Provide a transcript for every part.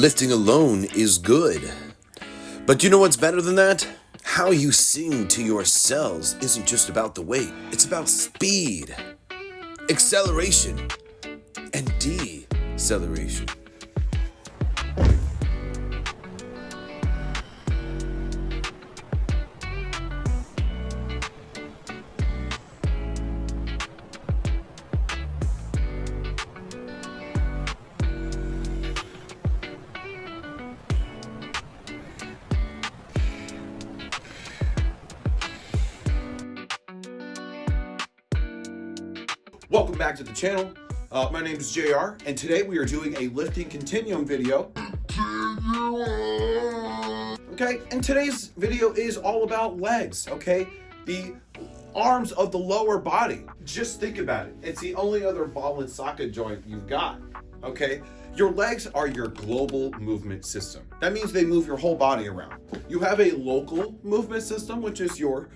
Lifting alone is good. But you know what's better than that? How you sing to your cells isn't just about the weight. It's about speed, acceleration, and deceleration. Welcome back to the channel. My name is JR, and today we are doing a lifting continuum video. Okay, and today's video is all about legs, okay? The arms of the lower body. Just think about it. It's the only other ball and socket joint you've got, okay? Your legs are your global movement system. That means they move your whole body around. You have a local movement system, which is your,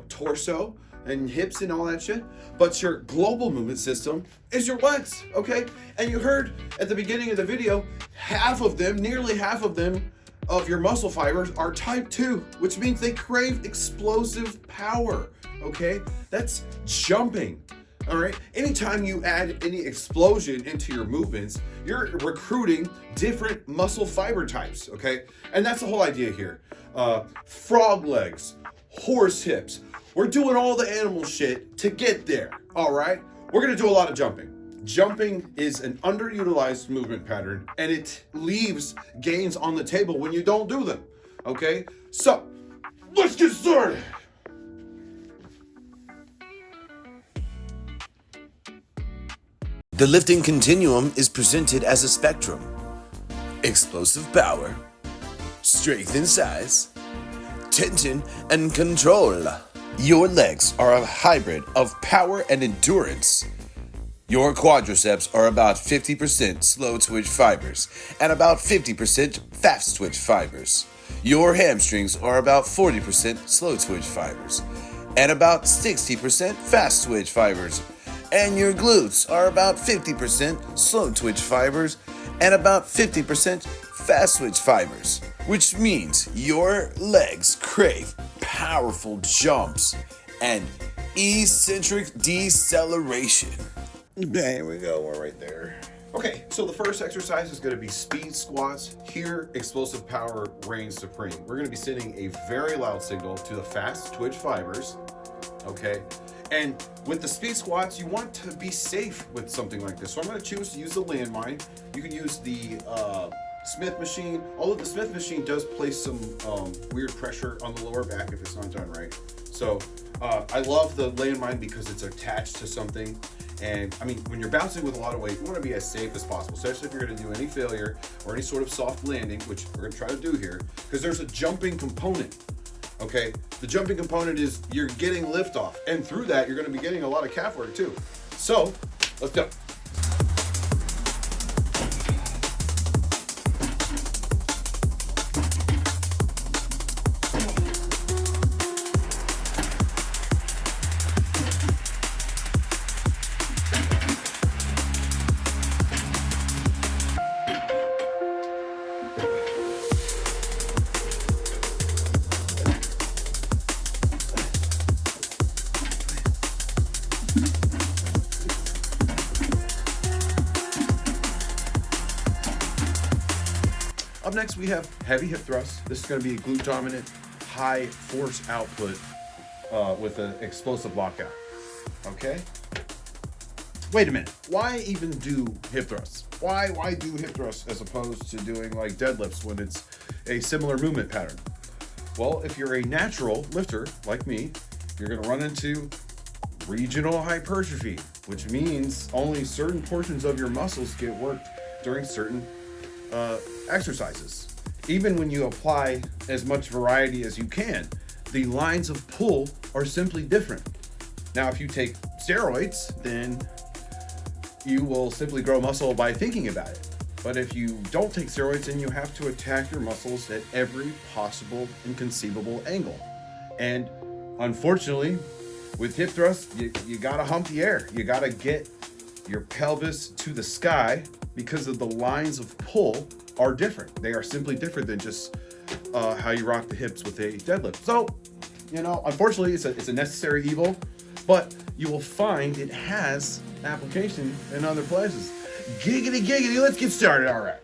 torso and hips and all that shit, but your global movement system is your legs, okay? And you heard at the beginning of the video, nearly half of them of your muscle fibers are type 2, which means they crave explosive power, okay? That's jumping, all right? Anytime you add any explosion into your movements, you're recruiting different muscle fiber types, okay? And that's the whole idea here. Frog legs, horse hips. We're doing all the animal shit to get there, all right? We're gonna do a lot of jumping. Jumping is an underutilized movement pattern, and it leaves gains on the table when you don't do them, okay? So, let's get started. The lifting continuum is presented as a spectrum: explosive power, strength and size, tension and control. Your legs are a hybrid of power and endurance. Your quadriceps are about 50% slow twitch fibers and about 50% fast twitch fibers. Your hamstrings are about 40% slow twitch fibers and about 60% fast twitch fibers. And your glutes are about 50% slow twitch fibers and about 50% fast twitch fibers, which means your legs crave powerful jumps and eccentric deceleration. There we go, we're right there. Okay, so the first exercise is gonna be speed squats. Here, explosive power reigns supreme. We're gonna be sending a very loud signal to the fast twitch fibers, okay? And with the speed squats, you want to be safe with something like this. So I'm gonna choose to use the landmine. You can use the Smith machine, although the Smith machine does place some weird pressure on the lower back if it's not done right. So I love the landmine because it's attached to something. And I mean, when you're bouncing with a lot of weight, you want to be as safe as possible, especially if you're going to do any failure or any sort of soft landing, which we're going to try to do here, because there's a jumping component. Okay, the jumping component is you're getting lift off, and through that, you're going to be getting a lot of calf work too. So let's go. Up next, we have heavy hip thrusts. This is going to be a glute dominant, high force output with an explosive lockout. Okay? Wait a minute. Why even do hip thrusts? Why do hip thrusts as opposed to doing like deadlifts when it's a similar movement pattern? Well, if you're a natural lifter like me, you're going to run into regional hypertrophy, which means only certain portions of your muscles get worked during certain exercises. Even when you apply as much variety as you can, the lines of pull are simply different. Now, if you take steroids, then you will simply grow muscle by thinking about it. But if you don't take steroids, then you have to attack your muscles at every possible and conceivable angle. And unfortunately, with hip thrusts, you gotta hump the air. You gotta get your pelvis to the sky because of the lines of pull are different. They are simply different than just how you rock the hips with a deadlift. So, you know, unfortunately, it's a necessary evil, but you will find it has application in other places. Giggity, giggity, let's get started. All right.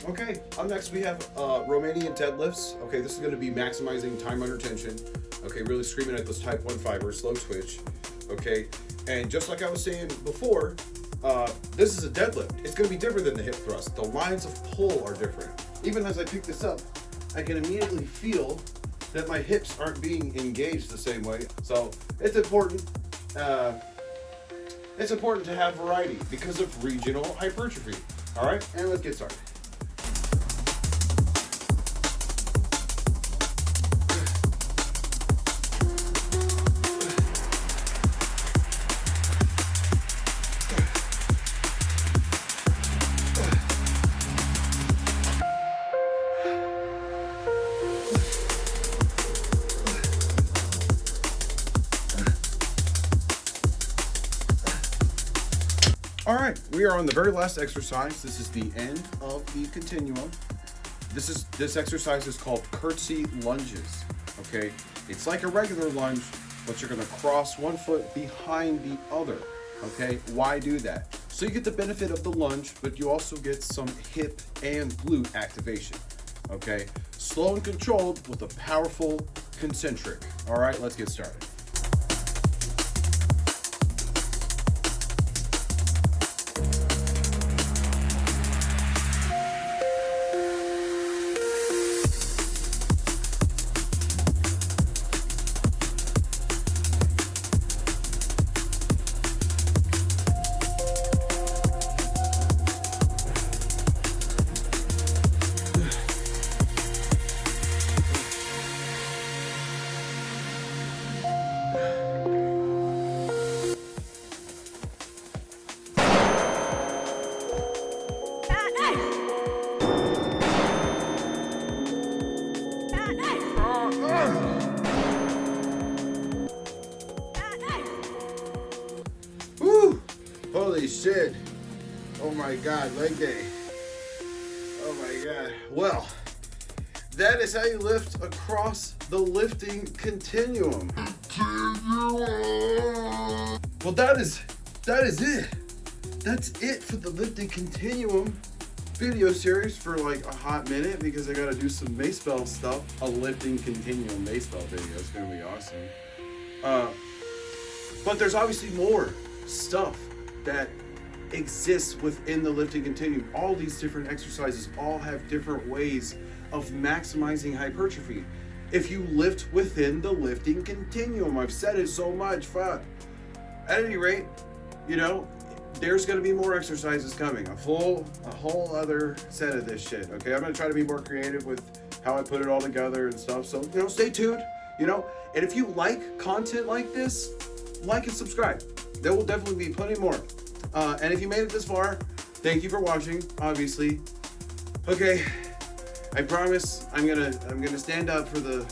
Okay, up next we have Romanian Deadlifts. Okay, this is going to be maximizing time under tension. Okay, really screaming at those type 1 fibers, slow twitch. Okay, and just like I was saying before, this is a deadlift. It's going to be different than the hip thrust. The lines of pull are different. Even as I pick this up, I can immediately feel that my hips aren't being engaged the same way. So it's important. It's important to have variety because of regional hypertrophy. All right, and let's get started. All right, we are on the very last exercise. This is the end of the continuum. This exercise is called Curtsy Lunges. Okay, it's like a regular lunge, but you're gonna cross one foot behind the other. Okay, why do that? So you get the benefit of the lunge, but you also get some hip and glute activation. Okay, slow and controlled with a powerful concentric. All right, let's get started. Woo! Holy shit. Oh my God, leg day. Oh my God. Well, that is how you lift across the lifting continuum. Well, that is it. That's it for the lifting continuum video series for like a hot minute because I gotta do some base bell stuff. A lifting continuum base bell video. It's gonna be awesome. But there's obviously more stuff that exists within the lifting continuum. All these different exercises all have different ways of maximizing hypertrophy. If you lift within the lifting continuum, I've said it so much, fuck. At any rate, you know, there's gonna be more exercises coming, a whole other set of this shit, okay? I'm gonna try to be more creative with how I put it all together and stuff, so, you know, stay tuned, you know? And if you like content like this, like and subscribe. There will definitely be plenty more. And if you made it this far, thank you for watching, obviously. Okay, I promise I'm gonna stand up for the